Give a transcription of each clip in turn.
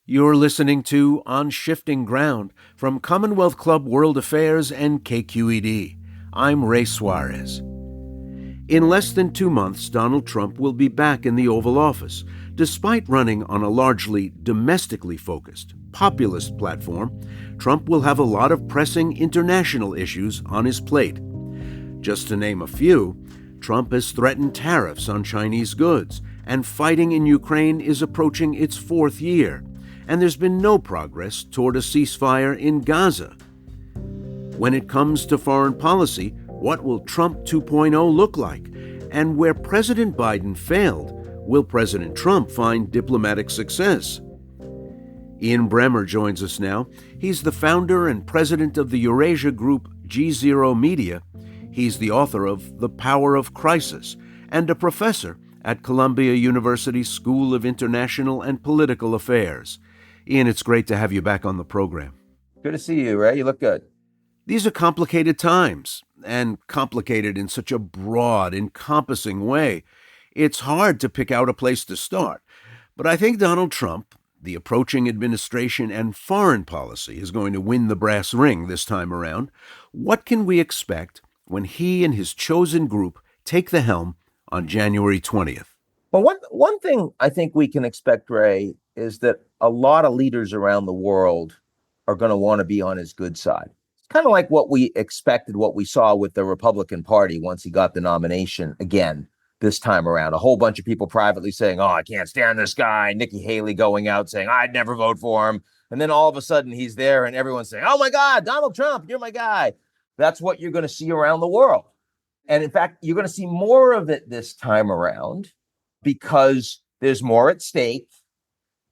You're listening to On Shifting Ground from Commonwealth Club World Affairs and KQED. I'm Ray Suarez. In less than 2 months, Donald Trump will be back in the Oval Office. Despite running on a largely domestically focused, populist platform, Trump will have a lot of pressing international issues on his plate. Just to name a few, Trump has threatened tariffs on Chinese goods, and fighting in Ukraine is approaching its 4th year. And there's been no progress toward a ceasefire in Gaza. When it comes to foreign policy, what will Trump 2.0 look like? And where President Biden failed, will President Trump find diplomatic success? Ian Bremmer joins us now. He's the founder and president of the Eurasia group G0 Media. He's the author of The Power of Crisis and a professor at Columbia University School of International and Political Affairs. Ian, it's great to have you back on the program. Good to see you, Ray. You look good. These are complicated times, and complicated in such a broad, encompassing way. It's hard to pick out a place to start. But I think Donald Trump, the approaching administration, and foreign policy is going to win the brass ring this time around. What can we expect when he and his chosen group take the helm on January 20th? Well, one thing I think we can expect, Ray, is that a lot of leaders around the world are going to want to be on his good side. It's kind of like what we expected, what we saw with the Republican Party once he got the nomination again this time around. A whole bunch of people privately saying, "Oh, I can't stand this guy." Nikki Haley going out saying, "I'd never vote for him." And then all of a sudden he's there and everyone's saying, "Oh my God, Donald Trump, you're my guy." That's what you're going to see around the world. And in fact, you're going to see more of it this time around because there's more at stake,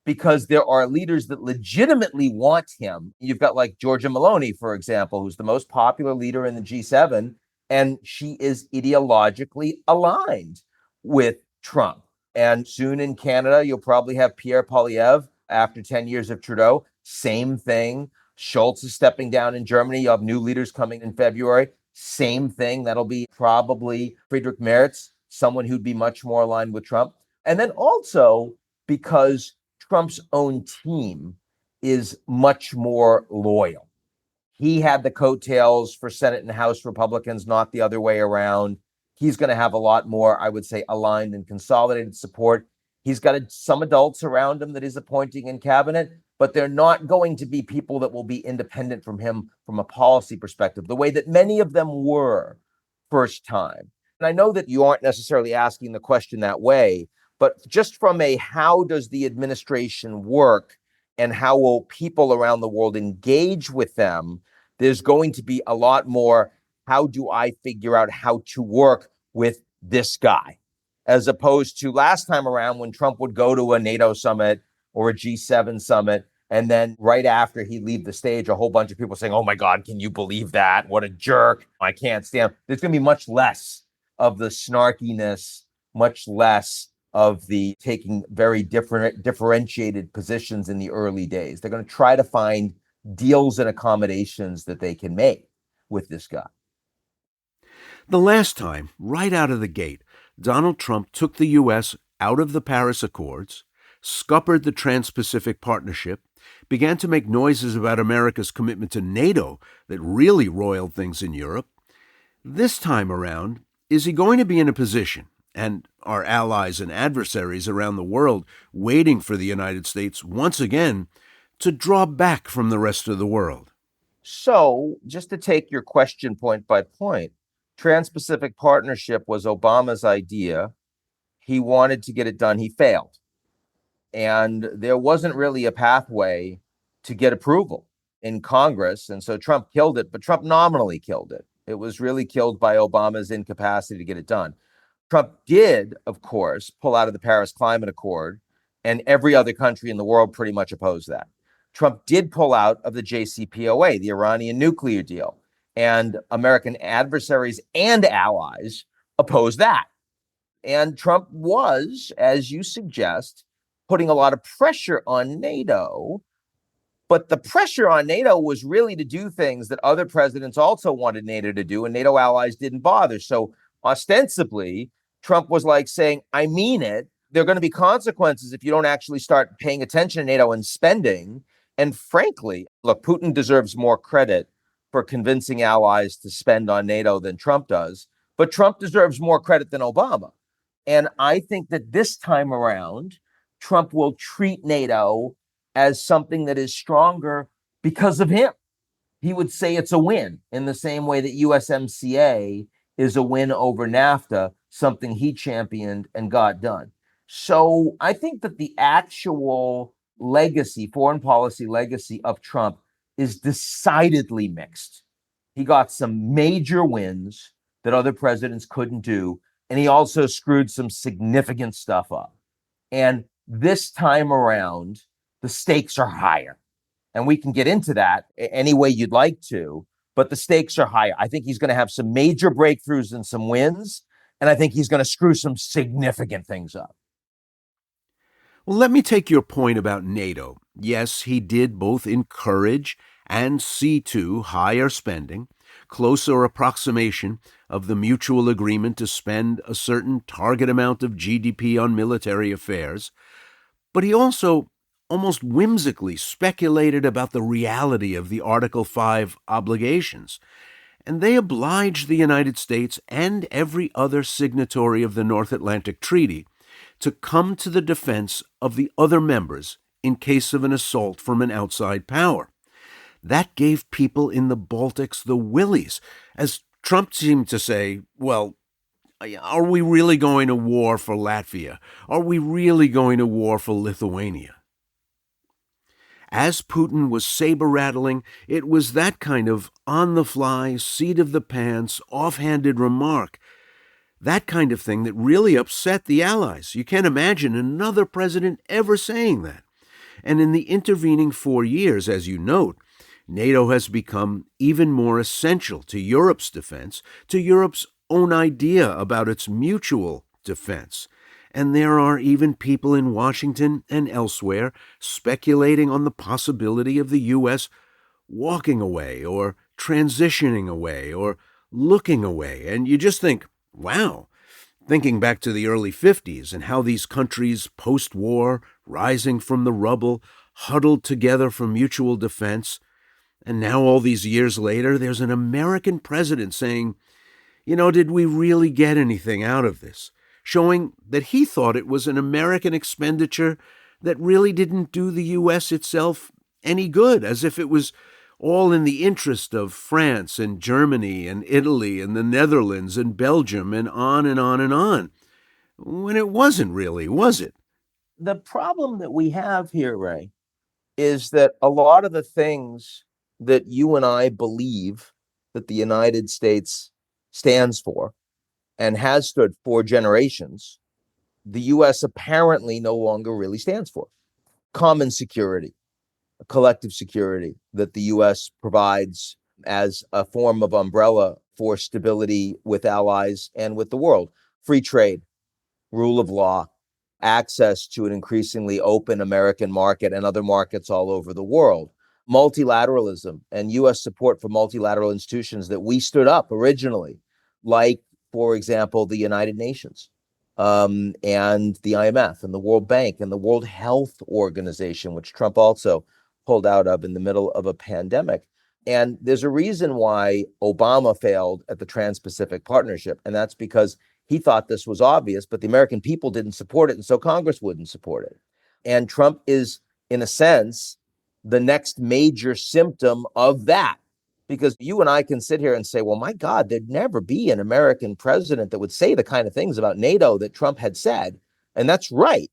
because there are leaders that legitimately want him. You've got like Giorgia Meloni, for example, who's the most popular leader in the G7, and she is ideologically aligned with Trump. And soon in Canada, you'll probably have Pierre Poilievre after 10 years of Trudeau. Same thing. Schultz is stepping down in Germany. You have new leaders coming in February. Same thing. That'll be probably Friedrich Merz, someone who'd be much more aligned with Trump. And then also because Trump's own team is much more loyal. He had the coattails for Senate and House Republicans, not the other way around. He's going to have a lot more, I would say, aligned and consolidated support. He's got some adults around him that he's appointing in cabinet, but they're not going to be people that will be independent from him from a policy perspective, the way that many of them were first time. And I know that you aren't necessarily asking the question that way, but just from a how does the administration work and how will people around the world engage with them, there's going to be a lot more, how do I figure out how to work with this guy? As opposed to last time around when Trump would go to a NATO summit or a G7 summit, and then right after he'd leave the stage, a whole bunch of people saying, "Oh my God, can you believe that? What a jerk. I can't stand." There's going to be much less of the snarkiness, much less of the taking very differentiated positions in the early days. They're going to try to find deals and accommodations that they can make with this guy. The last time, right out of the gate, Donald Trump took the U.S. out of the Paris Accords, scuppered the Trans-Pacific Partnership, began to make noises about America's commitment to NATO that really roiled things in Europe. This time around, is he going to be in a position, and our allies and adversaries around the world waiting for the United States once again to draw back from the rest of the world? So just to take your question point by point, Trans-Pacific Partnership was Obama's idea. He wanted to get it done. He failed. And there wasn't really a pathway to get approval in Congress. And so Trump killed it, but Trump nominally killed it. It was really killed by Obama's incapacity to get it done. Trump did, of course, pull out of the Paris Climate Accord, and every other country in the world pretty much opposed that. Trump did pull out of the JCPOA, the Iranian nuclear deal, and American adversaries and allies opposed that. And Trump was, as you suggest, putting a lot of pressure on NATO. But the pressure on NATO was really to do things that other presidents also wanted NATO to do, and NATO allies didn't bother. So ostensibly, Trump was like saying, I mean it, There are going to be consequences if you don't actually start paying attention to NATO and spending. And frankly, look, Putin deserves more credit for convincing allies to spend on NATO than Trump does, but Trump deserves more credit than Obama. And I think that this time around, Trump will treat NATO as something that is stronger because of him. He would say it's a win in the same way that USMCA is a win over NAFTA, something he championed and got done. So I think that the actual legacy, foreign policy legacy of Trump is decidedly mixed. He got some major wins that other presidents couldn't do, and he also screwed some significant stuff up. And this time around, the stakes are higher. And we can get into that any way you'd like to, but the stakes are higher. I think he's going to have some major breakthroughs and some wins, and I think he's going to screw some significant things up. Well, let me take your point about NATO. Yes, he did both encourage and see to higher spending, closer approximation of the mutual agreement to spend a certain target amount of GDP on military affairs, but he also almost whimsically speculated about the reality of the Article 5 obligations, and they obliged the United States and every other signatory of the North Atlantic Treaty to come to the defense of the other members in case of an assault from an outside power. That gave people in the Baltics the willies, as Trump seemed to say, well, are we really going to war for Latvia? Are we really going to war for Lithuania? As Putin was saber-rattling, it was that kind of on-the-fly, seat-of-the-pants, offhanded remark, that kind of thing that really upset the Allies. You can't imagine another president ever saying that. And in the intervening 4 years, as you note, NATO has become even more essential to Europe's defense, to Europe's own idea about its mutual defense. And there are even people in Washington and elsewhere speculating on the possibility of the U.S. walking away or transitioning away or looking away. And you just think, wow, thinking back to the early 50s and how these countries post-war, rising from the rubble, huddled together for mutual defense. And now all these years later, there's an American president saying, did we really get anything out of this? Showing that he thought it was an American expenditure that really didn't do the U.S. itself any good, as if it was all in the interest of France and Germany and Italy and the Netherlands and Belgium and on and on and on, when it wasn't really, was it? The problem that we have here, Ray, is that a lot of the things that you and I believe that the United States stands for and has stood for generations, the U.S. apparently no longer really stands for. Common security, collective security that the U.S. provides as a form of umbrella for stability with allies and with the world. Free trade, rule of law, access to an increasingly open American market and other markets all over the world. Multilateralism and U.S. support for multilateral institutions that we stood up originally, like, for example, the United Nations and the IMF and the World Bank and the World Health Organization, which Trump also pulled out of in the middle of a pandemic. And there's a reason why Obama failed at the Trans-Pacific Partnership, and that's because he thought this was obvious, but the American people didn't support it, and so Congress wouldn't support it. And Trump is, in a sense, the next major symptom of that. Because you and I can sit here and say, well, my God, there'd never be an American president that would say the kind of things about NATO that Trump had said. And that's right.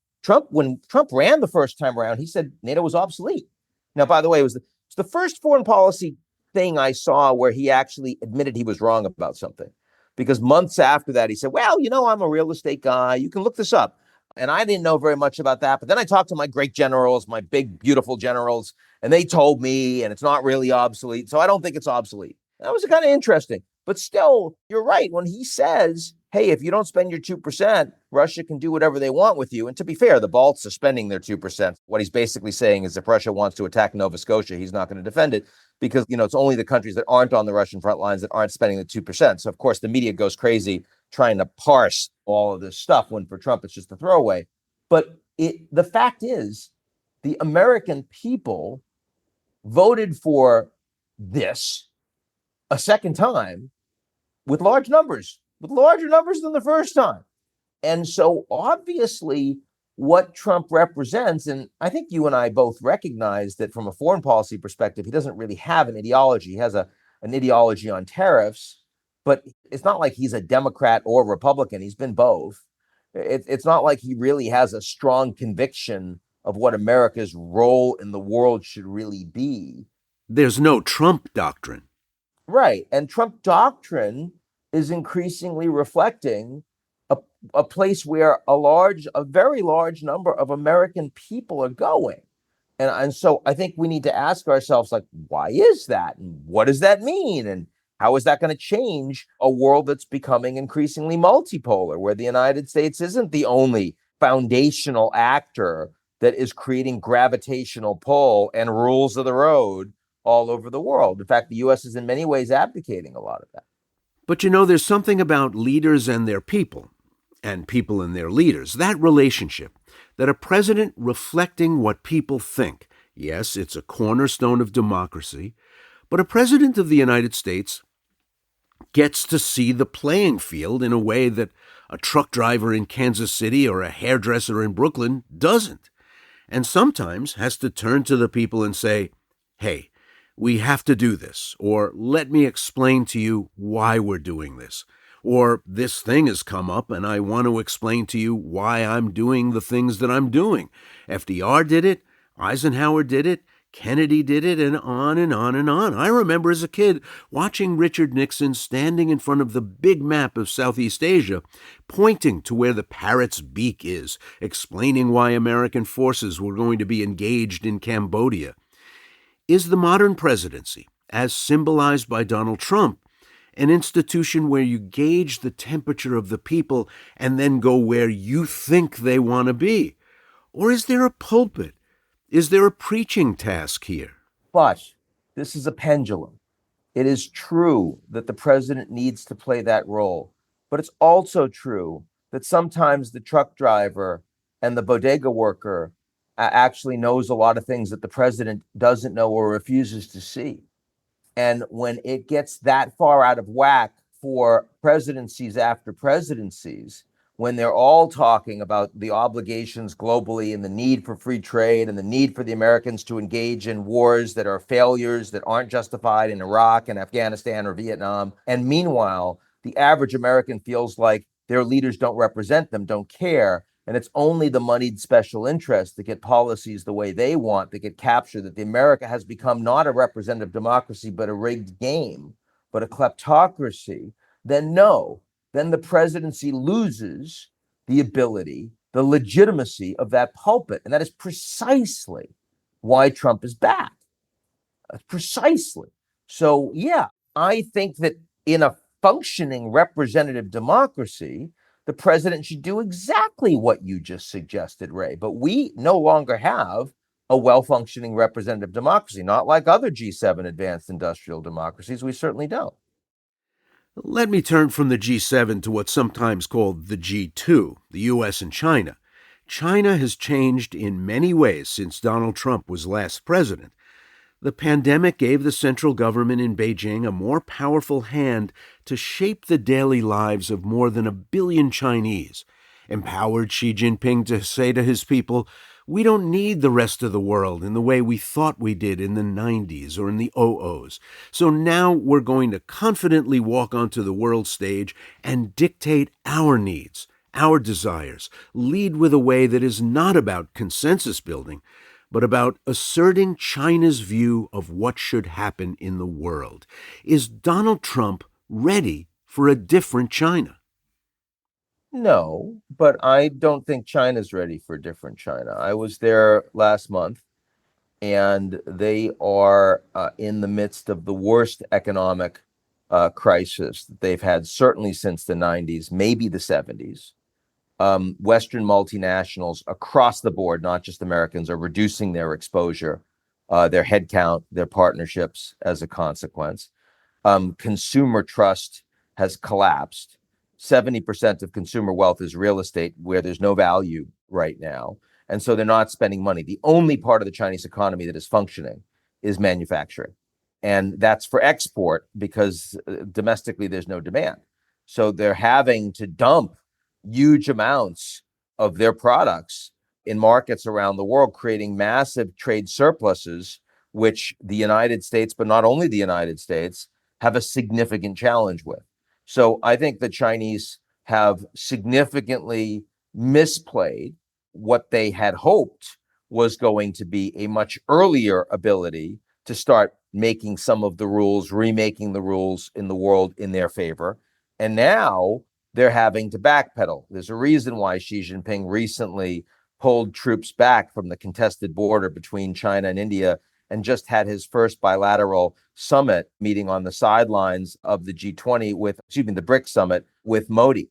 When Trump ran the first time around, he said NATO was obsolete. Now, by the way, it's the first foreign policy thing I saw where he actually admitted he was wrong about something. Because months after that, he said, well, I'm a real estate guy. You can look this up. And I didn't know very much about that. But then I talked to my great generals, my big, beautiful generals, and they told me, and it's not really obsolete. So I don't think it's obsolete. That was kind of interesting. But still, you're right. When he says, hey, if you don't spend your 2%, Russia can do whatever they want with you. And to be fair, the Balts are spending their 2%. What he's basically saying is if Russia wants to attack Nova Scotia, he's not going to defend it because, it's only the countries that aren't on the Russian front lines that aren't spending the 2%. So, of course, the media goes crazy trying to parse all of this stuff when for Trump, it's just a throwaway. But the fact is, the American people voted for this a second time with larger numbers than the first time. And so obviously, what Trump represents, and I think you and I both recognize that from a foreign policy perspective, he doesn't really have an ideology. He has an ideology on tariffs, but it's not like he's a Democrat or Republican. He's been both. It's not like he really has a strong conviction of what America's role in the world should really be. There's no Trump doctrine. Right. And Trump doctrine is increasingly reflecting a place where a very large number of American people are going. And so I think we need to ask ourselves, like, why is that? And what does that mean? And how is that going to change a world that's becoming increasingly multipolar, where the United States isn't the only foundational actor that is creating gravitational pull and rules of the road all over the world? In fact, the U.S. is in many ways abdicating a lot of that. But there's something about leaders and their people, and people and their leaders, that relationship, that a president reflecting what people think. Yes, it's a cornerstone of democracy, but a president of the United States gets to see the playing field in a way that a truck driver in Kansas City or a hairdresser in Brooklyn doesn't, and sometimes has to turn to the people and say, hey, we have to do this, or let me explain to you why we're doing this, or this thing has come up and I want to explain to you why I'm doing the things that I'm doing. FDR did it, Eisenhower did it, Kennedy did it, and on and on and on. I remember as a kid watching Richard Nixon standing in front of the big map of Southeast Asia, pointing to where the parrot's beak is, explaining why American forces were going to be engaged in Cambodia. Is the modern presidency, as symbolized by Donald Trump, an institution where you gauge the temperature of the people and then go where you think they want to be? Or is there a pulpit? Is there a preaching task here? But this is a pendulum. It is true that the president needs to play that role, but it's also true that sometimes the truck driver and the bodega worker actually knows a lot of things that the president doesn't know or refuses to see. And when it gets that far out of whack for presidencies after presidencies, when they're all talking about the obligations globally and the need for free trade and the need for the Americans to engage in wars that are failures that aren't justified in Iraq and Afghanistan or Vietnam. And meanwhile, the average American feels like their leaders don't represent them, don't care. And it's only the moneyed special interests that get policies the way they want, that get captured, that the America has become not a representative democracy, but a rigged game, but a kleptocracy. Then no, then the presidency loses the ability, the legitimacy of that pulpit. And that is precisely why Trump is back. Precisely. So, yeah, I think that in a functioning representative democracy, the president should do exactly what you just suggested, Ray. But we no longer have a well-functioning representative democracy, not like other G7 advanced industrial democracies. We certainly don't. Let me turn from the G7 to what's sometimes called the G2, the U.S. and China. China has changed in many ways since Donald Trump was last president. The pandemic gave the central government in Beijing a more powerful hand to shape the daily lives of more than 1 billion Chinese, empowered Xi Jinping to say to his people, we don't need the rest of the world in the way we thought we did in the 90s or in the 00s. So now we're going to confidently walk onto the world stage and dictate our needs, our desires, lead with a way that is not about consensus building, but about asserting China's view of what should happen in the world. Is Donald Trump ready for a different China? No, but I don't think China's ready for a different China. I was there last month, and they are in the midst of the worst economic crisis that they've had, certainly since the 90s, maybe the 70s. Western multinationals across the board, not just Americans, are reducing their exposure, their headcount, their partnerships as a consequence. Consumer trust has collapsed. 70% of consumer wealth is real estate, where there's no value right now. And so they're not spending money. The only part of the Chinese economy that is functioning is manufacturing. And that's for export because domestically there's no demand. So they're having to dump huge amounts of their products in markets around the world, creating massive trade surpluses, which the United States, but not only the United States, have a significant challenge with. So I think the Chinese have significantly misplayed what they had hoped was going to be a much earlier ability to start making some of the rules, remaking the rules in the world in their favor. And now they're having to backpedal. There's a reason why Xi Jinping recently pulled troops back from the contested border between China and India and just had his first bilateral summit meeting on the sidelines of the G20 the BRICS summit with Modi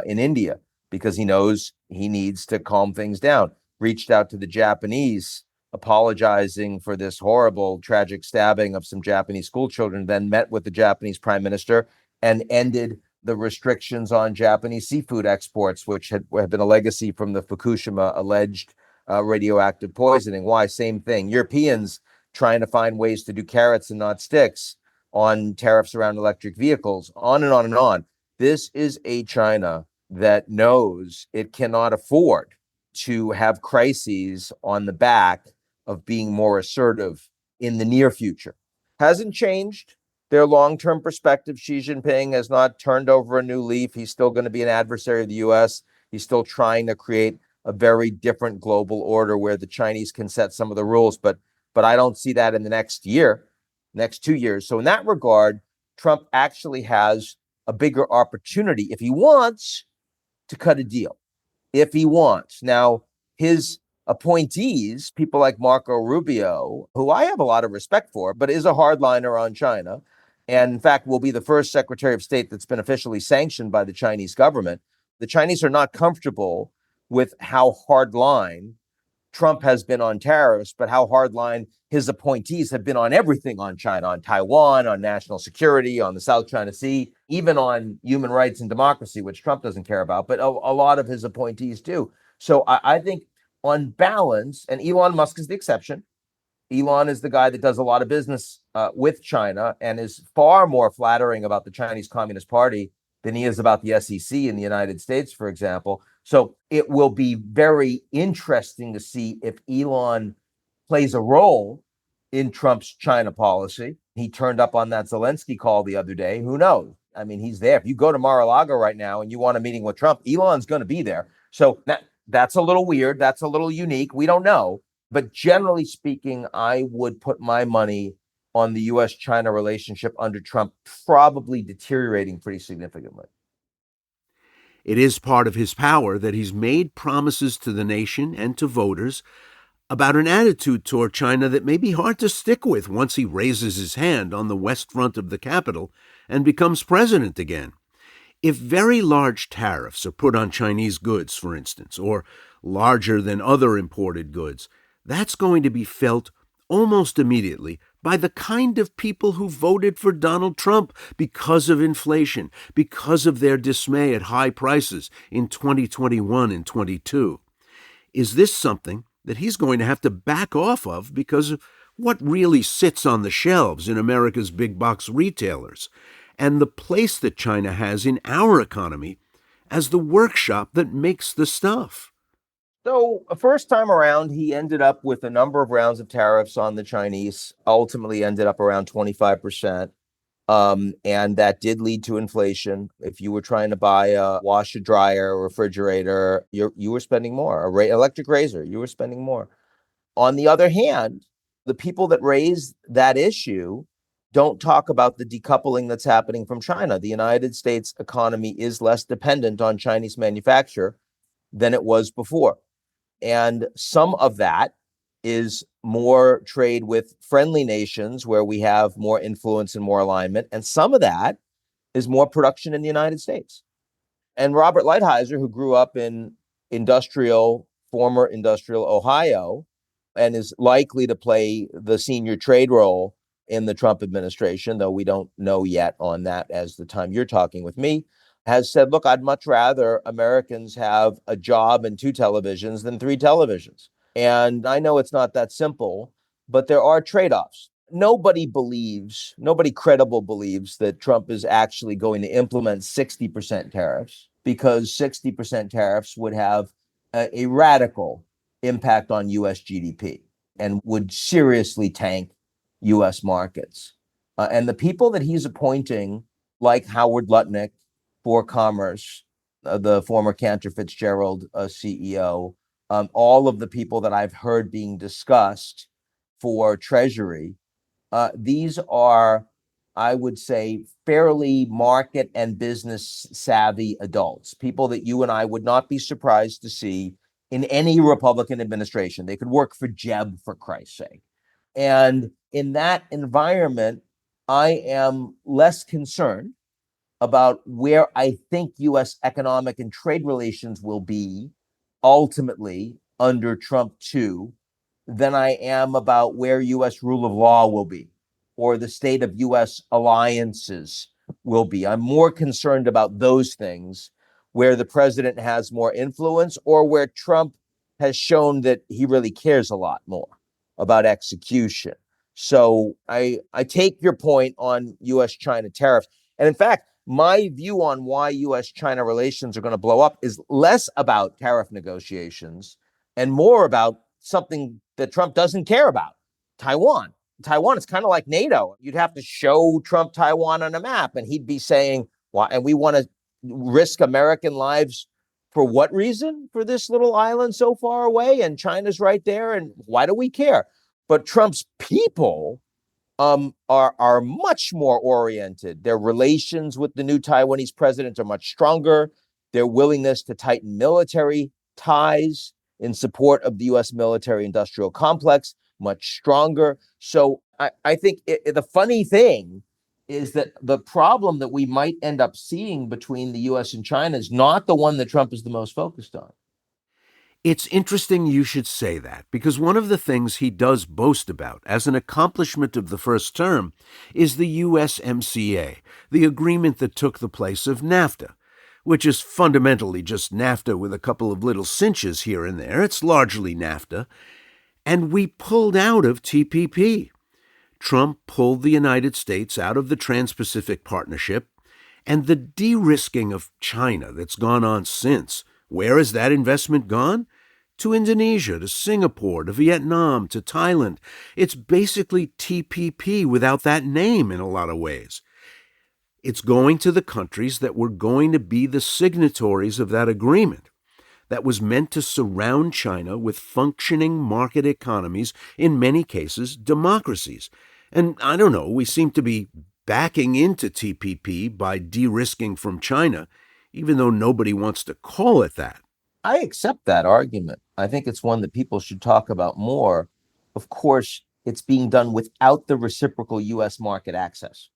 in India, because he knows he needs to calm things down. Reached out to the Japanese, apologizing for this horrible, tragic stabbing of some Japanese school children, then met with the Japanese prime minister and ended the restrictions on Japanese seafood exports, which had been a legacy from the Fukushima alleged radioactive poisoning. Why? Same thing. Europeans trying to find ways to do carrots and not sticks on tariffs around electric vehicles, on and on and on. This is a China that knows it cannot afford to have crises on the back of being more assertive in the near future. Hasn't changed their long-term perspective. Xi Jinping has not turned over a new leaf. He's still going to be an adversary of the US. He's still trying to create a very different global order where the Chinese can set some of the rules, but I don't see that in the next 2 years. So in that regard, Trump actually has a bigger opportunity if he wants to cut a deal, if he wants. Now, his appointees, people like Marco Rubio, who I have a lot of respect for, but is a hardliner on China, and in fact will be the first Secretary of State that's been officially sanctioned by the Chinese government. The Chinese are not comfortable with how hardline Trump has been on tariffs, but how hardline his appointees have been on everything on China, on Taiwan, on national security, on the South China Sea, even on human rights and democracy, which Trump doesn't care about, but a lot of his appointees do. So I think on balance, and Elon Musk is the exception. Elon is the guy that does a lot of business with China and is far more flattering about the Chinese Communist Party than he is about the SEC in the United States, for example. So it will be very interesting to see if Elon plays a role in Trump's China policy. He turned up on that Zelensky call the other day. Who knows? I mean, he's there. If you go to Mar-a-Lago right now and you want a meeting with Trump, Elon's going to be there. So that's a little weird. That's a little unique. We don't know. But generally speaking, I would put my money on the U.S.-China relationship under Trump probably deteriorating pretty significantly. It is part of his power that he's made promises to the nation and to voters about an attitude toward China that may be hard to stick with once he raises his hand on the west front of the Capitol and becomes president again. If very large tariffs are put on Chinese goods, for instance, or larger than other imported goods, that's going to be felt almost immediately by the kind of people who voted for Donald Trump because of inflation, because of their dismay at high prices in 2021 and 22. Is this something that he's going to have to back off of because of what really sits on the shelves in America's big box retailers and the place that China has in our economy as the workshop that makes the stuff? So, first time around, he ended up with a number of rounds of tariffs on the Chinese, ultimately ended up around 25%. And that did lead to inflation. If you were trying to buy a washer, dryer, refrigerator, you were spending more. Electric razor, you were spending more. On the other hand, the people that raise that issue don't talk about the decoupling that's happening from China. The United States economy is less dependent on Chinese manufacture than it was before. And some of that is more trade with friendly nations where we have more influence and more alignment. And some of that is more production in the United States. And Robert Lighthizer, who grew up in former industrial Ohio, and is likely to play the senior trade role in the Trump administration, though we don't know yet on that as the time you're talking with me. has said, look, I'd much rather Americans have a job and two televisions than three televisions. And I know it's not that simple, but there are trade offs. Nobody credible believes that Trump is actually going to implement 60% tariffs, because 60% tariffs would have a radical impact on US GDP and would seriously tank US markets. And the people that he's appointing, like Howard Lutnick for Commerce, the former Cantor Fitzgerald CEO, all of the people that I've heard being discussed for Treasury, these are, I would say, fairly market and business savvy adults, people that you and I would not be surprised to see in any Republican administration. They could work for Jeb, for Christ's sake. And in that environment, I am less concerned about where I think US economic and trade relations will be ultimately under Trump 2 than I am about where US rule of law will be or the state of US alliances will be. I'm more concerned about those things, where the president has more influence or where Trump has shown that he really cares a lot more about execution. So I take your point on US China tariffs. And in fact, my view on why US China relations are going to blow up is less about tariff negotiations and more about something that Trump doesn't care about: Taiwan. Taiwan is kind of like NATO. You'd have to show Trump Taiwan on a map, and he'd be saying, "Why? And we want to risk American lives for what reason? For this little island so far away, and China's right there, and why do we care?" But Trump's people are much more oriented. Their relations with the new Taiwanese president are much stronger. Their willingness to tighten military ties in support of the U.S. military-industrial complex much stronger. So I think the funny thing is that the problem that we might end up seeing between the U.S. and China is not the one that Trump is the most focused on. It's interesting you should say that, because one of the things he does boast about as an accomplishment of the first term is the USMCA, the agreement that took the place of NAFTA, which is fundamentally just NAFTA with a couple of little cinches here and there. It's largely NAFTA. And we pulled out of TPP. Trump pulled the United States out of the Trans-Pacific Partnership, and the de-risking of China that's gone on since. Where has that investment gone? To Indonesia, to Singapore, to Vietnam, to Thailand. It's basically TPP without that name in a lot of ways. It's going to the countries that were going to be the signatories of that agreement that was meant to surround China with functioning market economies, in many cases democracies. And I don't know, we seem to be backing into TPP by de-risking from China, even though nobody wants to call it that. I accept that argument. I think it's one that people should talk about more. Of course, it's being done without the reciprocal US market access.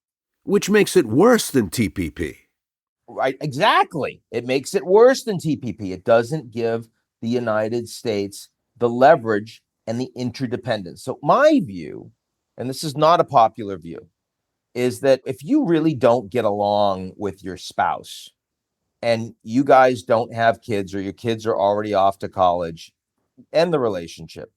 Which makes it worse than TPP. Right, exactly. It makes it worse than TPP. It doesn't give the United States the leverage and the interdependence. So my view, and this is not a popular view, is that if you really don't get along with your spouse and you guys don't have kids, or your kids are already off to college, end the relationship.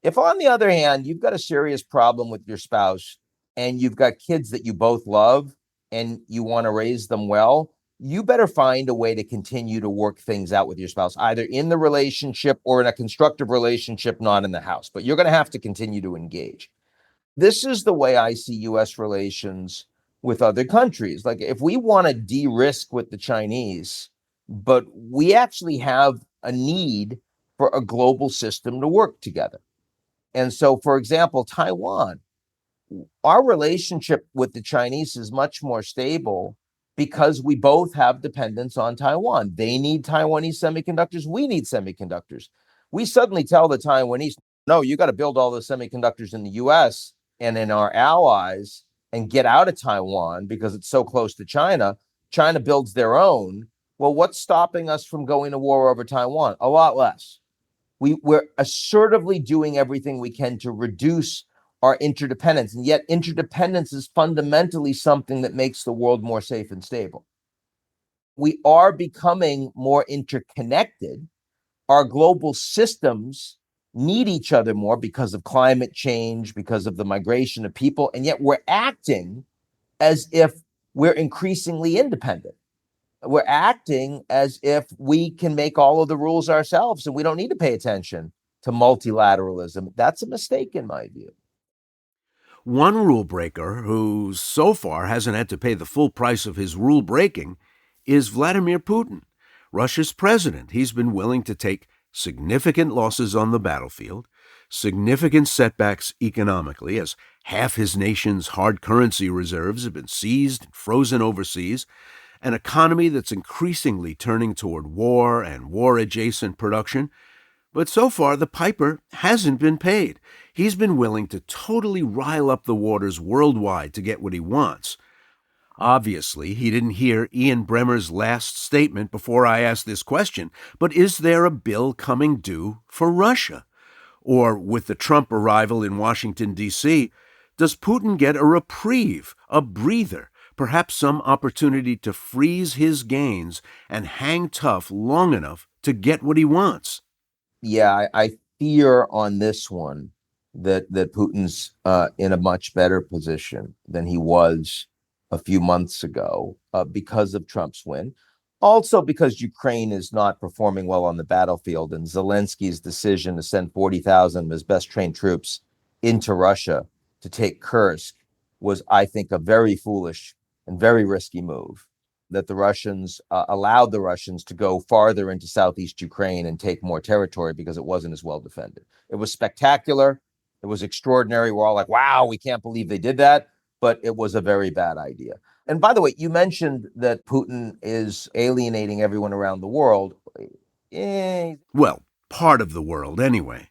If, on the other hand, you've got a serious problem with your spouse and you've got kids that you both love and you want to raise them well, you better find a way to continue to work things out with your spouse, either in the relationship or in a constructive relationship, not in the house. But you're going to have to continue to engage. This is the way I see US relations with other countries. Like, if we want to de-risk with the Chinese, but we actually have a need for a global system to work together. And so, for example, Taiwan, our relationship with the Chinese is much more stable because we both have dependence on Taiwan. They need Taiwanese semiconductors. We need semiconductors. We suddenly tell the Taiwanese, no, you got to build all those semiconductors in the US and in our allies and get out of Taiwan because it's so close to China. China builds their own. Well, what's stopping us from going to war over Taiwan? A lot less. We're assertively doing everything we can to reduce our interdependence. And yet interdependence is fundamentally something that makes the world more safe and stable. We are becoming more interconnected. Our global systems need each other more because of climate change, because of the migration of people, and yet we're acting as if we're increasingly independent. We're acting as if we can make all of the rules ourselves and we don't need to pay attention to multilateralism. That's a mistake in my view. One rule breaker who so far hasn't had to pay the full price of his rule breaking is Vladimir Putin, Russia's president. He's been willing to take significant losses on the battlefield, significant setbacks economically, as half his nation's hard currency reserves have been seized and frozen overseas, an economy that's increasingly turning toward war and war-adjacent production. But so far, the piper hasn't been paid. He's been willing to totally rile up the waters worldwide to get what he wants. Obviously, he didn't hear Ian Bremmer's last statement before I asked this question, but is there a bill coming due for Russia? Or, with the Trump arrival in Washington, D.C., does Putin get a reprieve, a breather, perhaps some opportunity to freeze his gains and hang tough long enough to get what he wants? Yeah, I fear on this one that Putin's in a much better position than he was a few months ago because of Trump's win. Also, because Ukraine is not performing well on the battlefield, and Zelensky's decision to send 40,000 of his best trained troops into Russia to take Kursk was, I think, a very foolish and very risky move. That the Russians allowed the Russians to go farther into southeast Ukraine and take more territory because it wasn't as well defended. It was spectacular. It was extraordinary. We're all like, wow, we can't believe they did that. But it was a very bad idea. And by the way, you mentioned that Putin is alienating everyone around the world. Well, part of the world, anyway.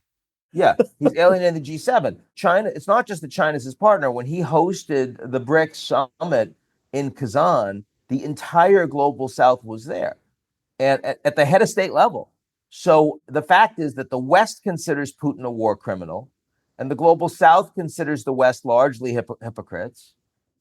Yeah, he's alienating the G7. China, it's not just that China's his partner. When he hosted the BRICS summit in Kazan, the entire global south was there and at the head of state level. So the fact is that the West considers Putin a war criminal, and the global south considers the West largely hypocrites,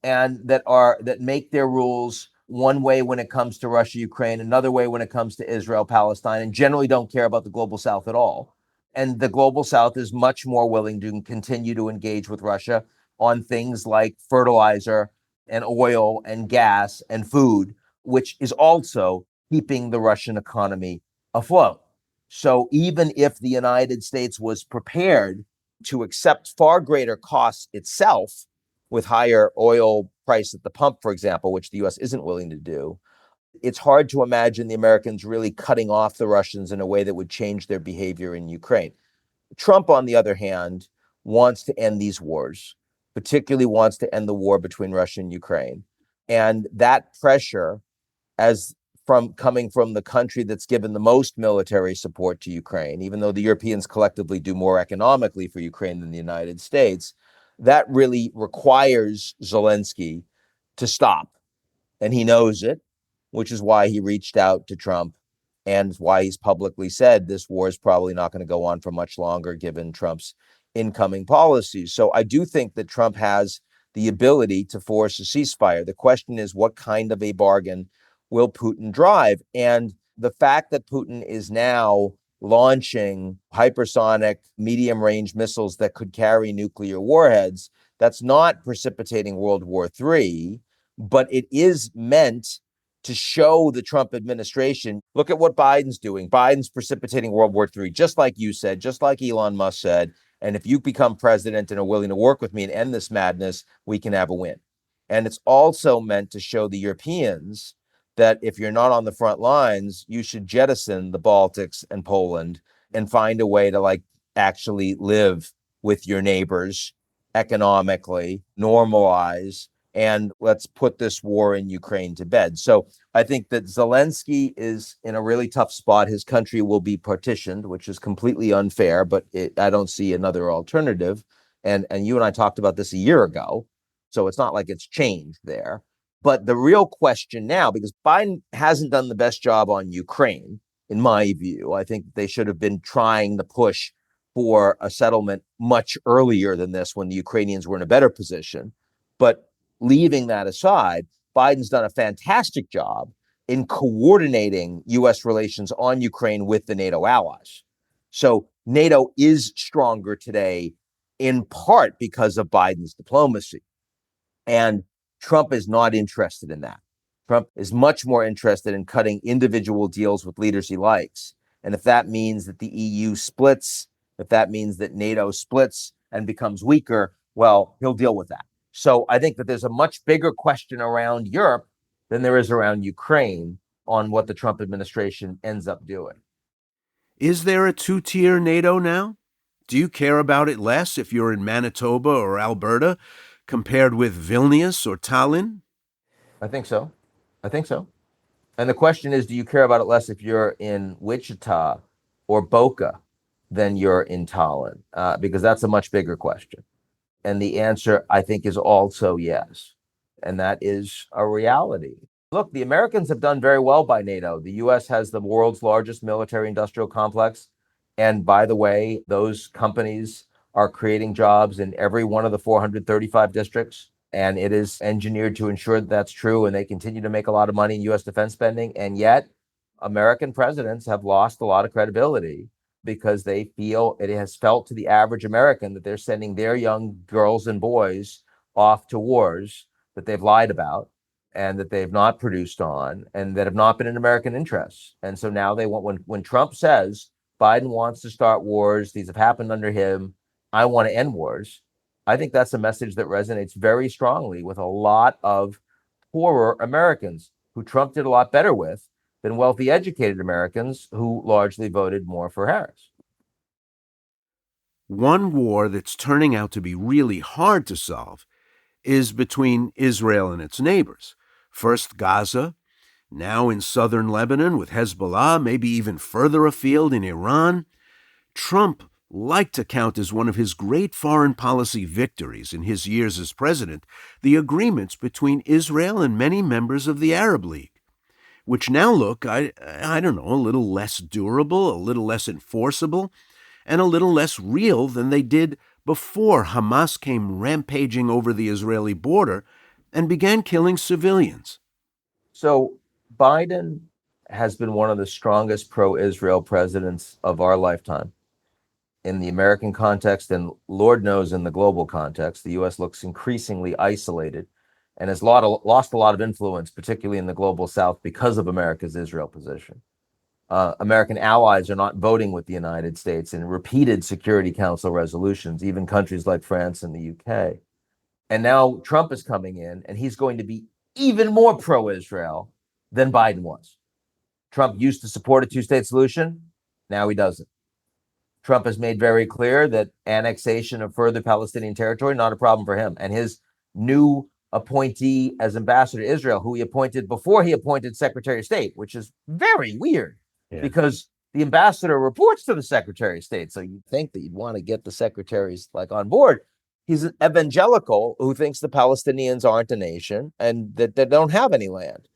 and that make their rules one way when it comes to Russia, Ukraine, another way when it comes to Israel, Palestine, and generally don't care about the global south at all. And the global south is much more willing to continue to engage with Russia on things like fertilizer and oil and gas and food, which is also keeping the Russian economy afloat. So even if the United States was prepared to accept far greater costs itself with higher oil price at the pump, for example, which the US isn't willing to do, it's hard to imagine the Americans really cutting off the Russians in a way that would change their behavior in Ukraine. Trump, on the other hand, wants to end these wars, particularly wants to end the war between Russia and Ukraine. And that pressure, as from coming from the country that's given the most military support to Ukraine, even though the Europeans collectively do more economically for Ukraine than the United States, that really requires Zelensky to stop. And he knows it, which is why he reached out to Trump and why he's publicly said this war is probably not going to go on for much longer given Trump's incoming policies. So I do think that Trump has the ability to force a ceasefire. The question is, what kind of a bargain will Putin drive? And the fact that Putin is now launching hypersonic medium range missiles that could carry nuclear warheads, that's not precipitating World War III, but it is meant to show the Trump administration, look at what Biden's doing. Biden's precipitating World War III, just like you said, just like Elon Musk said. And if you become president and are willing to work with me and end this madness, we can have a win. And it's also meant to show the Europeans that if you're not on the front lines, you should jettison the Baltics and Poland and find a way to actually live with your neighbors economically, normalize, and let's put this war in Ukraine to bed. So I think that Zelensky is in a really tough spot. His country will be partitioned, which is completely unfair, but I don't see another alternative. And you and I talked about this a year ago, so it's not like it's changed there. But the real question now, because Biden hasn't done the best job on Ukraine, in my view, I think they should have been trying to push for a settlement much earlier than this when the Ukrainians were in a better position. But leaving that aside, Biden's done a fantastic job in coordinating U.S. relations on Ukraine with the NATO allies. So NATO is stronger today in part because of Biden's diplomacy. And Trump is not interested in that. Trump is much more interested in cutting individual deals with leaders he likes. And if that means that the EU splits, if that means that NATO splits and becomes weaker, well, he'll deal with that. So I think that there's a much bigger question around Europe than there is around Ukraine on what the Trump administration ends up doing. Is there a two-tier NATO now? Do you care about it less if you're in Manitoba or Alberta compared with Vilnius or Tallinn? I think so. I think so. And the question is, do you care about it less if you're in Wichita or Boca than you're in Tallinn? Because that's a much bigger question. And the answer, I think, is also yes. And that is a reality. Look, the Americans have done very well by NATO. The U.S. has the world's largest military industrial complex. And by the way, those companies are creating jobs in every one of the 435 districts. And it is engineered to ensure that that's true. And they continue to make a lot of money in U.S. defense spending. And yet, American presidents have lost a lot of credibility because they feel it has felt to the average American that they're sending their young girls and boys off to wars that they've lied about and that they've not produced on and that have not been in American interests. And so now they want, when Trump says Biden wants to start wars, these have happened under him, I want to end wars, I think that's a message that resonates very strongly with a lot of poorer Americans who Trump did a lot better with than wealthy, educated Americans who largely voted more for Harris. One war that's turning out to be really hard to solve is between Israel and its neighbors. First Gaza, now in southern Lebanon with Hezbollah, maybe even further afield in Iran. Trump liked to count as one of his great foreign policy victories in his years as president the agreements between Israel and many members of the Arab League, which now look, I don't know, a little less durable, a little less enforceable, and a little less real than they did before Hamas came rampaging over the Israeli border and began killing civilians. So Biden has been one of the strongest pro-Israel presidents of our lifetime. In the American context, and Lord knows in the global context, the U.S. looks increasingly isolated and has lost a lot of influence, particularly in the global South, because of America's Israel position. American allies are not voting with the United States in repeated Security Council resolutions, even countries like France and the UK. And now Trump is coming in, and he's going to be even more pro-Israel than Biden was. Trump used to support a two-state solution. Now he doesn't. Trump has made very clear that annexation of further Palestinian territory, not a problem for him. And his new appointee as ambassador to Israel, who he appointed before he appointed Secretary of State, which is very weird because the ambassador reports to the Secretary of State. So you'd think that you'd want to get the secretaries on board. He's an evangelical who thinks the Palestinians aren't a nation and that they don't have any land.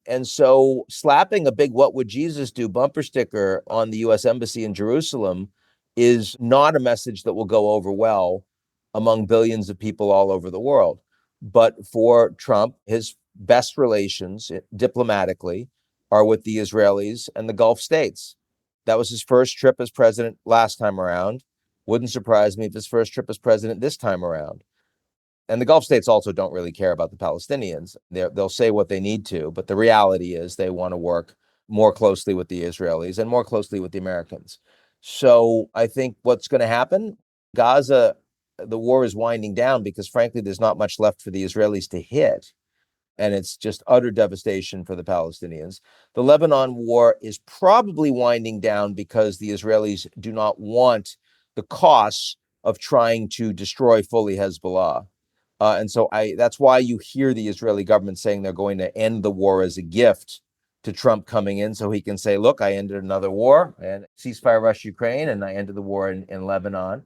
And so slapping a big "What would Jesus do" bumper sticker on the U.S. Embassy in Jerusalem is not a message that will go over well among billions of people all over the world. But for Trump, his best relations diplomatically are with the Israelis and the Gulf states. That was his first trip as president last time around. Wouldn't surprise me if his first trip as president this time around. And the Gulf states also don't really care about the Palestinians. They'll say what they need to, but the reality is they want to work more closely with the Israelis and more closely with the Americans. So I think what's going to happen, Gaza, the war is winding down because frankly, there's not much left for the Israelis to hit. And it's just utter devastation for the Palestinians. The Lebanon war is probably winding down because the Israelis do not want the costs of trying to destroy fully Hezbollah. And so that's why you hear the Israeli government saying they're going to end the war as a gift to Trump coming in so he can say, look, I ended another war and ceasefire Russia, Ukraine, and I ended the war in Lebanon.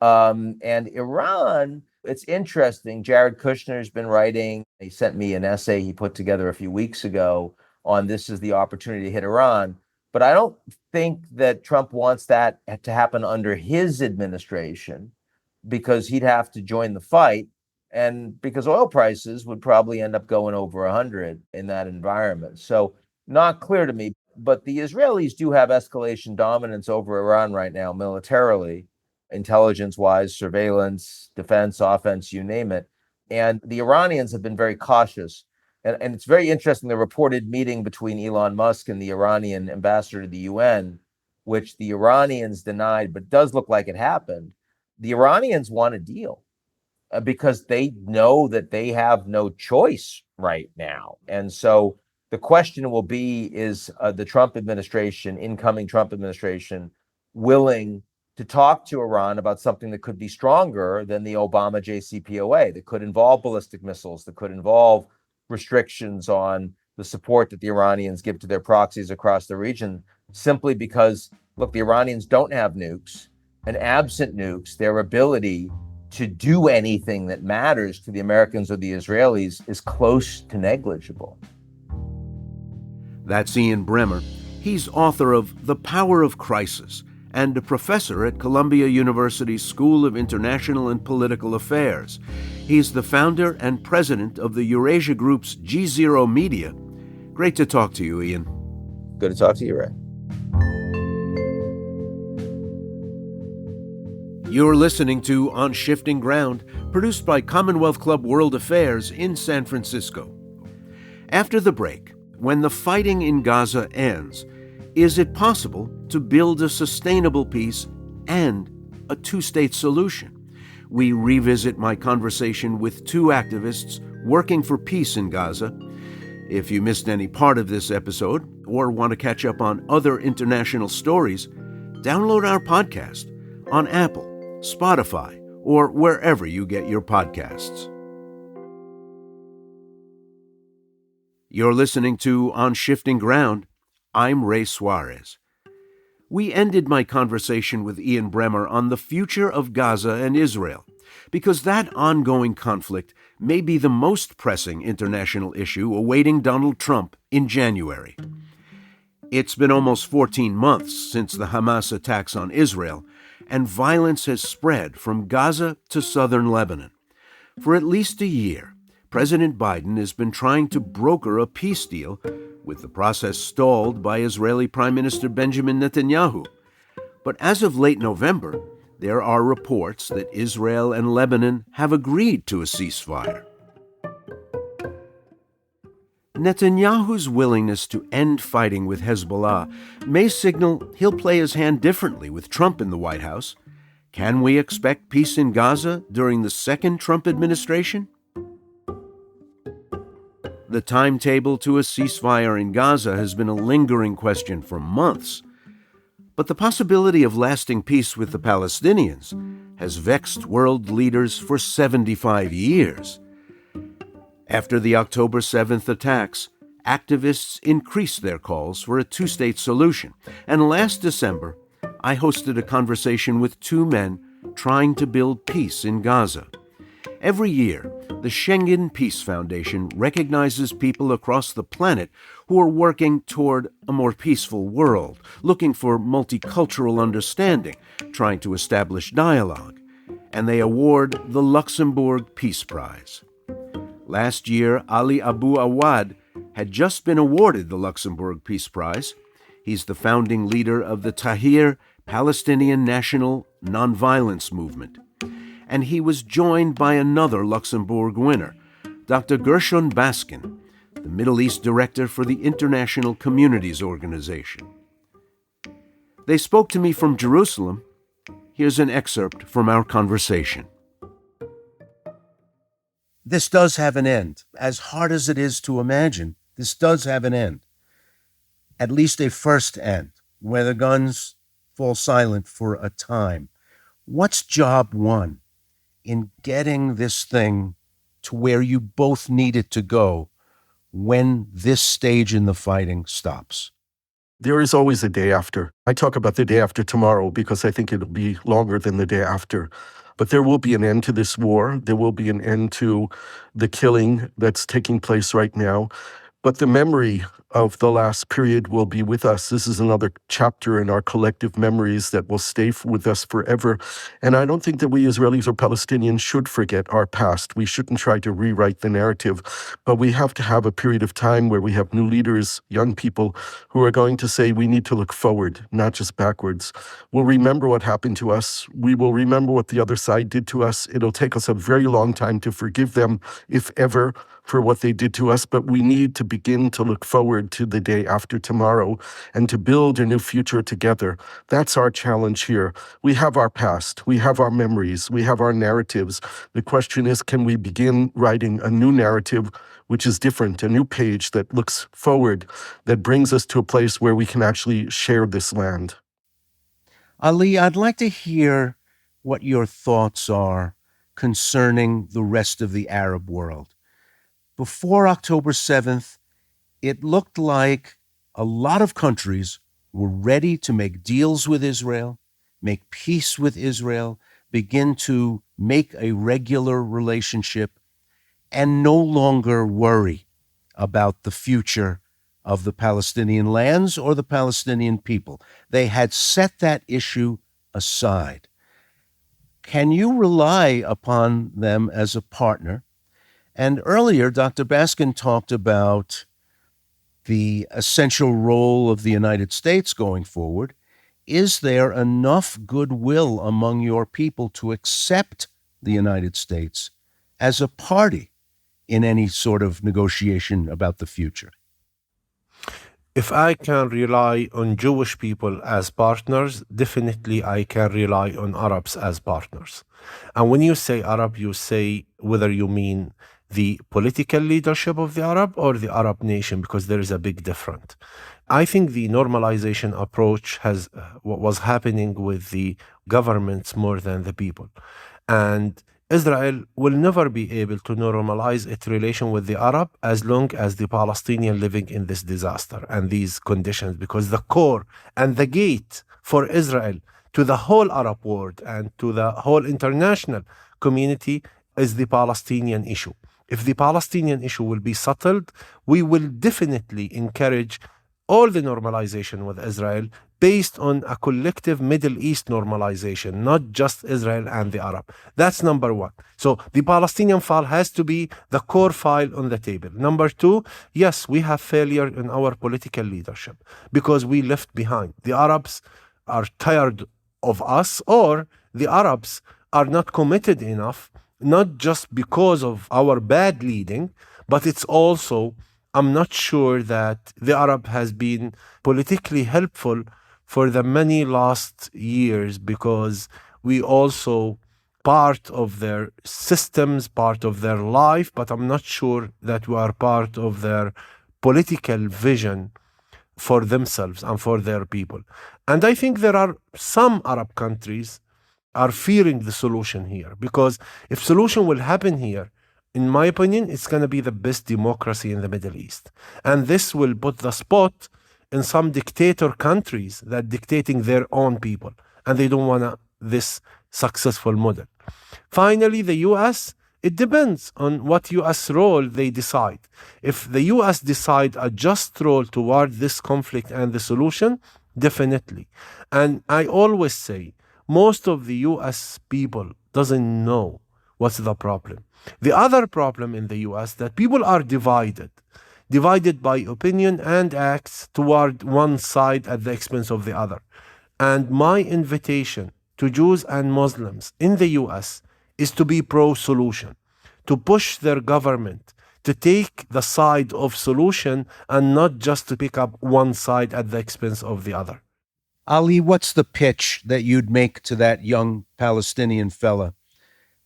And Iran, it's interesting. Jared Kushner's been writing. He sent me an essay he put together a few weeks ago on this is the opportunity to hit Iran. But I don't think that Trump wants that to happen under his administration because he'd have to join the fight. And because oil prices would probably end up going over 100 in that environment. So Not clear to me, but the Israelis do have escalation dominance over Iran right now, militarily, intelligence wise, surveillance, defense, offense, you name it. And the Iranians have been very cautious. And it's very interesting the reported meeting between Elon Musk and the Iranian ambassador to the UN, which the Iranians denied, but does look like it happened. The Iranians want a deal because they know that they have no choice right now. And so the question will be, is the Trump administration, incoming Trump administration, willing to talk to Iran about something that could be stronger than the Obama JCPOA, that could involve ballistic missiles, that could involve restrictions on the support that the Iranians give to their proxies across the region, simply because, look, the Iranians don't have nukes, and absent nukes, their ability to do anything that matters to the Americans or the Israelis is close to negligible. That's Ian Bremmer. He's author of The Power of Crisis and a professor at Columbia University's School of International and Political Affairs. He's the founder and president of the Eurasia Group's G0 Media. Great to talk to you, Ian. Good to talk to you, Ray. You're listening to On Shifting Ground, produced by Commonwealth Club World Affairs in San Francisco. After the break, when the fighting in Gaza ends, is it possible to build a sustainable peace and a two-state solution? We revisit my conversation with two activists working for peace in Gaza. If you missed any part of this episode or want to catch up on other international stories, download our podcast on Apple, Spotify, or wherever you get your podcasts. You're listening to On Shifting Ground. I'm Ray Suarez. We ended my conversation with Ian Bremmer on the future of Gaza and Israel, because that ongoing conflict may be the most pressing international issue awaiting Donald Trump in January. It's been almost 14 months since the Hamas attacks on Israel, and violence has spread from Gaza to southern Lebanon. For at least a year, President Biden has been trying to broker a peace deal, with the process stalled by Israeli Prime Minister Benjamin Netanyahu. But as of late November, there are reports that Israel and Lebanon have agreed to a ceasefire. Netanyahu's willingness to end fighting with Hezbollah may signal he'll play his hand differently with Trump in the White House. Can we expect peace in Gaza during the second Trump administration? The timetable to a ceasefire in Gaza has been a lingering question for months. But the possibility of lasting peace with the Palestinians has vexed world leaders for 75 years. After the October 7th attacks, activists increased their calls for a two-state solution. And last December, I hosted a conversation with two men trying to build peace in Gaza. Every year, the Schengen Peace Foundation recognizes people across the planet who are working toward a more peaceful world, looking for multicultural understanding, trying to establish dialogue. And they award the Luxembourg Peace Prize. Last year, Ali Abu Awad had just been awarded the Luxembourg Peace Prize. He's the founding leader of the Tahrir Palestinian National Nonviolence Movement. And he was joined by another Luxembourg winner, Dr. Gershon Baskin, the Middle East director for the International Communities Organization. They spoke to me from Jerusalem. Here's an excerpt from our conversation. This does have an end. As hard as it is to imagine, this does have an end. At least a first end, where the guns fall silent for a time. What's job one in getting this thing to where you both need it to go when this stage in the fighting stops? There is always a day after. I talk about the day after tomorrow because I think it'll be longer than the day after. But there will be an end to this war. There will be an end to the killing that's taking place right now. But the memory of the last period will be with us. This is another chapter in our collective memories that will stay with us forever. And I don't think that we Israelis or Palestinians should forget our past. We shouldn't try to rewrite the narrative, but we have to have a period of time where we have new leaders, young people, who are going to say we need to look forward, not just backwards. We'll remember what happened to us. We will remember what the other side did to us. It'll take us a very long time to forgive them, if ever, for what they did to us, but we need to begin to look forward to the day after tomorrow and to build a new future together. That's our challenge here. We have our past, we have our memories, we have our narratives. The question is, can we begin writing a new narrative which is different, a new page that looks forward, that brings us to a place where we can actually share this land? Ali, I'd like to hear what your thoughts are concerning the rest of the Arab world. Before October 7th, it looked like a lot of countries were ready to make deals with Israel, make peace with Israel, begin to make a regular relationship, and no longer worry about the future of the Palestinian lands or the Palestinian people. They had set that issue aside. Can you rely upon them as a partner? And earlier, Dr. Baskin talked about the essential role of the United States going forward. Is there enough goodwill among your people to accept the United States as a party in any sort of negotiation about the future? If I can rely on Jewish people as partners, definitely I can rely on Arabs as partners. And when you say Arab, you say whether you mean the political leadership of the Arab or the Arab nation, because there is a big difference. I think the normalization approach has what was happening with the governments more than the people. And Israel will never be able to normalize its relation with the Arab as long as the Palestinian living in this disaster and these conditions, because the core and the gate for Israel to the whole Arab world and to the whole international community is the Palestinian issue. If the Palestinian issue will be settled, we will definitely encourage all the normalization with Israel based on a collective Middle East normalization, not just Israel and the Arab. That's number one. So the Palestinian file has to be the core file on the table. Number two, yes, we have failure in our political leadership because we left behind. The Arabs are tired of us, or the Arabs are not committed enough, not just because of our bad leading, but it's also, I'm not sure that the Arab has been politically helpful for the many last years, because we also part of their systems, part of their life, but I'm not sure that we are part of their political vision for themselves and for their people. And I think there are some Arab countries are fearing the solution here, because if solution will happen here, in my opinion, it's going to be the best democracy in the Middle East. And this will put the spot in some dictator countries that dictating their own people, and they don't want this successful model. Finally, the U.S., it depends on what U.S. role they decide. If the U.S. decide a just role toward this conflict and the solution, definitely. And I always say, most of the U.S. people doesn't know what's the problem. The other problem in the U.S. that people are divided by opinion and acts toward one side at the expense of the other. And my invitation to Jews and Muslims in the U.S. is to be pro-solution, to push their government to take the side of solution and not just to pick up one side at the expense of the other. Ali, what's the pitch that you'd make to that young Palestinian fella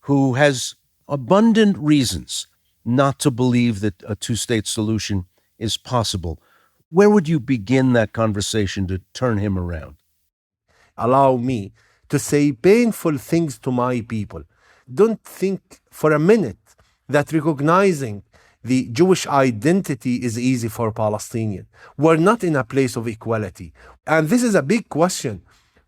who has abundant reasons not to believe that a two-state solution is possible? Where would you begin that conversation to turn him around? Allow me to say painful things to my people. Don't think for a minute that recognizing the Jewish identity is easy for Palestinians. We're not in a place of equality. And this is a big question.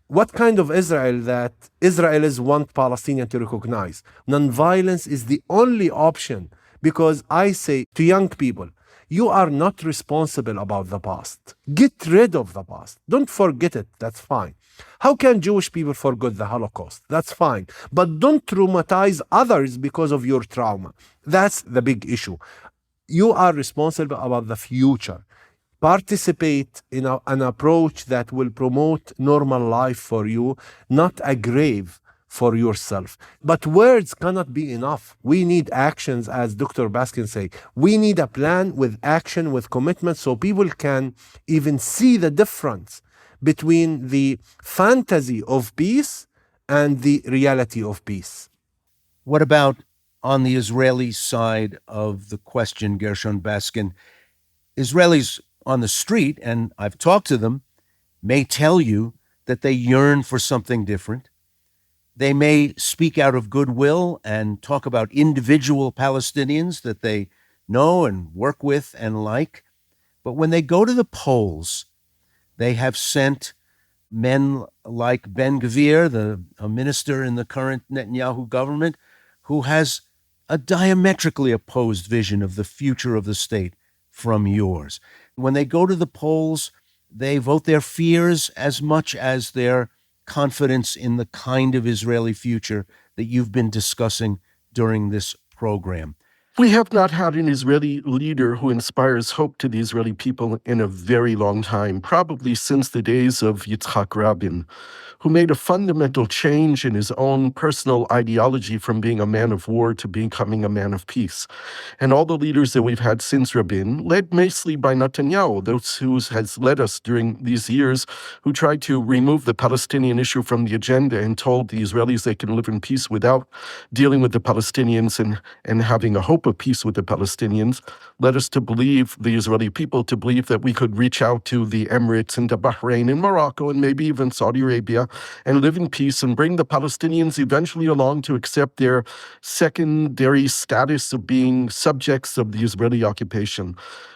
What kind of Israel that Israelis want Palestinians to recognize? Nonviolence is the only option, because I say to young people, You are not responsible about the past. Get rid of the past. Don't forget it. That's fine. How can Jewish people forget the Holocaust? That's fine. But don't traumatize others because of your trauma. That's the big issue. You are responsible about the future. Participate in an approach that will promote normal life for you, not a grave for yourself. But words cannot be enough. We need actions, as Dr. Baskin say. We need a plan with action, with commitment, so people can even see the difference between the fantasy of peace and the reality of peace. What about on the Israeli side of the question, Gershon Baskin? Israelis on the street, and I've talked to them, may tell you that they yearn for something different. They may speak out of goodwill and talk about individual Palestinians that they know and work with and like. But when they go to the polls, they have sent men like Ben Gvir, a minister in the current Netanyahu government, who has a diametrically opposed vision of the future of the state from yours. When they go to the polls, they vote their fears as much as their confidence in the kind of Israeli future that you've been discussing during this program. We have not had an Israeli leader who inspires hope to the Israeli people in a very long time, probably since the days of Yitzhak Rabin, who made a fundamental change in his own personal ideology from being a man of war to becoming a man of peace. And all the leaders that we've had since Rabin, led mostly by Netanyahu, those who has led us during these years, who tried to remove the Palestinian issue from the agenda and told the Israelis they can live in peace without dealing with the Palestinians and having a hope of peace with the Palestinians, led us to believe, the Israeli people, to believe that we could reach out to the Emirates and to Bahrain and Morocco and maybe even Saudi Arabia and live in peace and bring the Palestinians eventually along to accept their secondary status of being subjects of the Israeli occupation.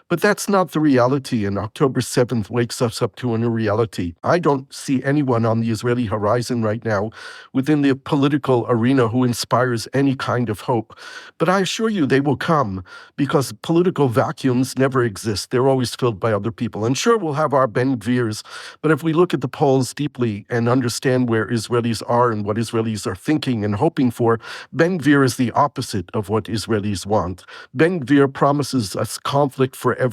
But that's not the reality, and October 7th wakes us up to a new reality. I don't see anyone on the Israeli horizon right now within the political arena who inspires any kind of hope. But I assure you they will come, because political vacuums never exist. They're always filled by other people. And sure, we'll have our Ben Gvirs, but if we look at the polls deeply and understand where Israelis are and what Israelis are thinking and hoping for, Ben Gvir is the opposite of what Israelis want. Ben Gvir promises us conflict forever.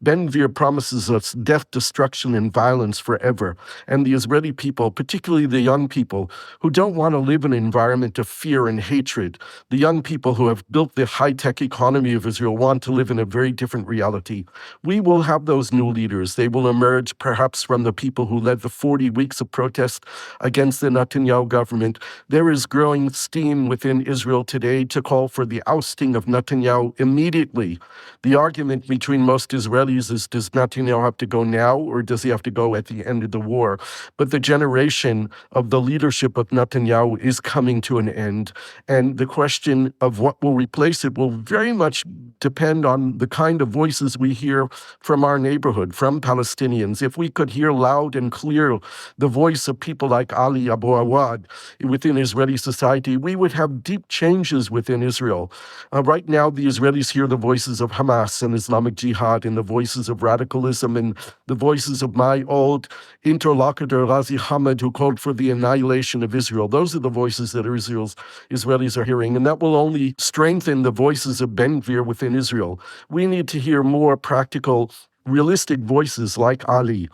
Ben Gvir promises us death, destruction, and violence forever. And the Israeli people, particularly the young people, who don't want to live in an environment of fear and hatred, the young people who have built the high-tech economy of Israel, want to live in a very different reality. We will have those new leaders. They will emerge perhaps from the people who led the 40 weeks of protest against the Netanyahu government. There is growing steam within Israel today to call for the ousting of Netanyahu immediately. The argument between most Israelis is, does Netanyahu have to go now or does he have to go at the end of the war? But the generation of the leadership of Netanyahu is coming to an end. And the question of what will replace it will very much depend on the kind of voices we hear from our neighborhood, from Palestinians. If we could hear loud and clear the voice of people like Ali Abu Awad within Israeli society, we would have deep changes within Israel. Right now, the Israelis hear the voices of Hamas and Islamic Jihad and the voices of radicalism and the voices of my old interlocutor, Ghazi Hamid, who called for the annihilation of Israel. Those are the voices that Israelis are hearing, and that will only strengthen the voices of Ben Gvir within Israel. We need to hear more practical, realistic voices like Ali.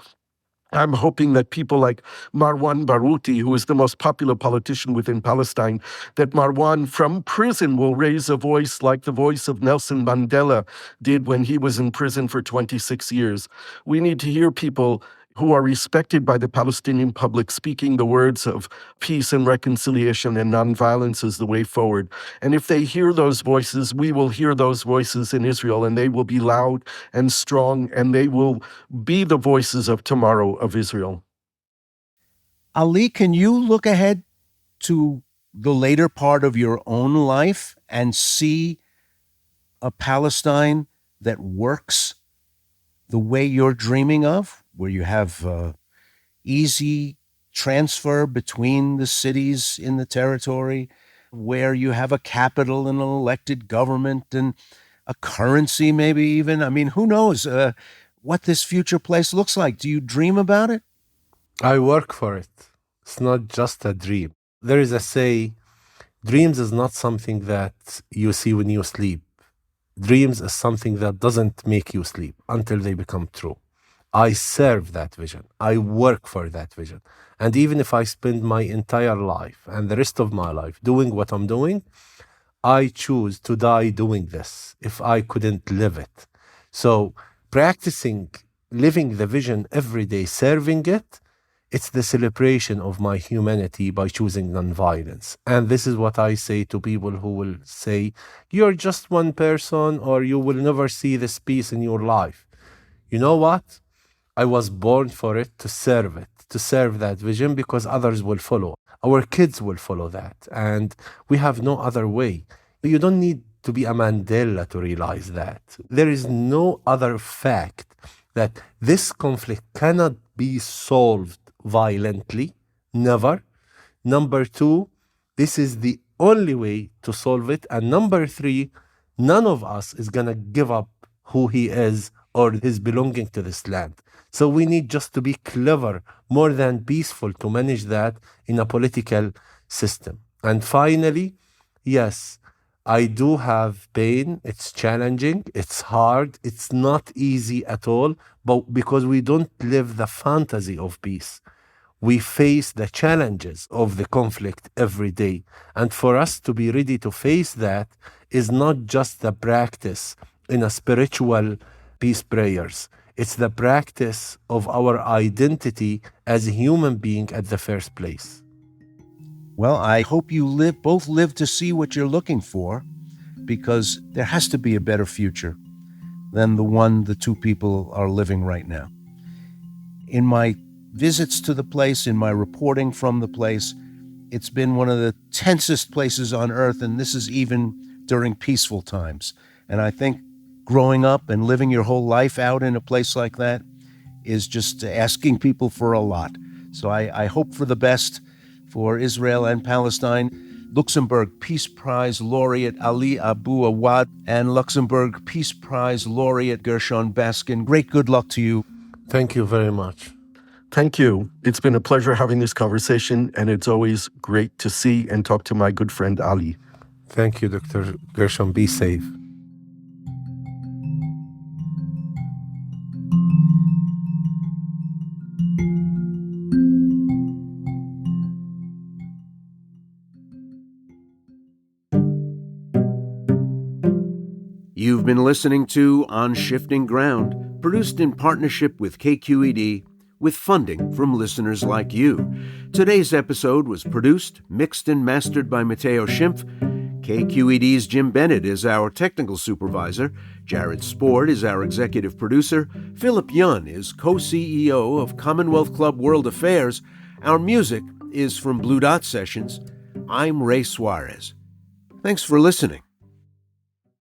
I'm hoping that people like Marwan Barouti, who is the most popular politician within Palestine, that Marwan from prison will raise a voice like the voice of Nelson Mandela did when he was in prison for 26 years. We need to hear people who are respected by the Palestinian public speaking the words of peace and reconciliation and nonviolence as the way forward. And if they hear those voices, we will hear those voices in Israel, and they will be loud and strong, and they will be the voices of tomorrow of Israel. Ali, can you look ahead to the later part of your own life and see a Palestine that works the way you're dreaming of, where you have easy transfer between the cities in the territory, where you have a capital and an elected government and a currency, maybe even? I mean, who knows what this future place looks like? Do you dream about it? I work for it. It's not just a dream. There is a say, dreams is not something that you see when you sleep. Dreams is something that doesn't make you sleep until they become true. I serve that vision. I work for that vision. And even if I spend my entire life and the rest of my life doing what I'm doing, I choose to die doing this if I couldn't live it. So practicing living the vision every day, serving it, it's the celebration of my humanity by choosing nonviolence. And this is what I say to people who will say, you're just one person or you will never see this peace in your life. You know what? I was born for it, to serve that vision, because others will follow. Our kids will follow that. And we have no other way. You don't need to be a Mandela to realize that. There is no other fact that this conflict cannot be solved violently. Never. Number two, this is the only way to solve it. And number three, none of us is going to give up who he is or his belonging to this land. So we need just to be clever, more than peaceful, to manage that in a political system. And finally, yes, I do have pain. It's challenging. It's hard. It's not easy at all. But because we don't live the fantasy of peace, we face the challenges of the conflict every day. And for us to be ready to face that is not just the practice in a spiritual peace prayers. It's the practice of our identity as a human being at the first place. Well, I hope you both live to see what you're looking for, because there has to be a better future than the one the two people are living right now. In my visits to the place, in my reporting from the place, it's been one of the tensest places on earth, and this is even during peaceful times. And I think growing up and living your whole life out in a place like that is just asking people for a lot. So I hope for the best for Israel and Palestine. Luxembourg Peace Prize laureate Ali Abu Awad and Luxembourg Peace Prize laureate Gershon Baskin, great good luck to you. Thank you very much. Thank you. It's been a pleasure having this conversation, and it's always great to see and talk to my good friend Ali. Thank you, Dr. Gershon. Be safe. You've been listening to On Shifting Ground, produced in partnership with KQED, with funding from listeners like you. Today's episode was produced, mixed, and mastered by Matteo Schimpf. KQED's Jim Bennett is our technical supervisor. Jared Sport is our executive producer. Philip Yun is co-CEO of Commonwealth Club World Affairs. Our music is from Blue Dot Sessions. I'm Ray Suarez. Thanks for listening.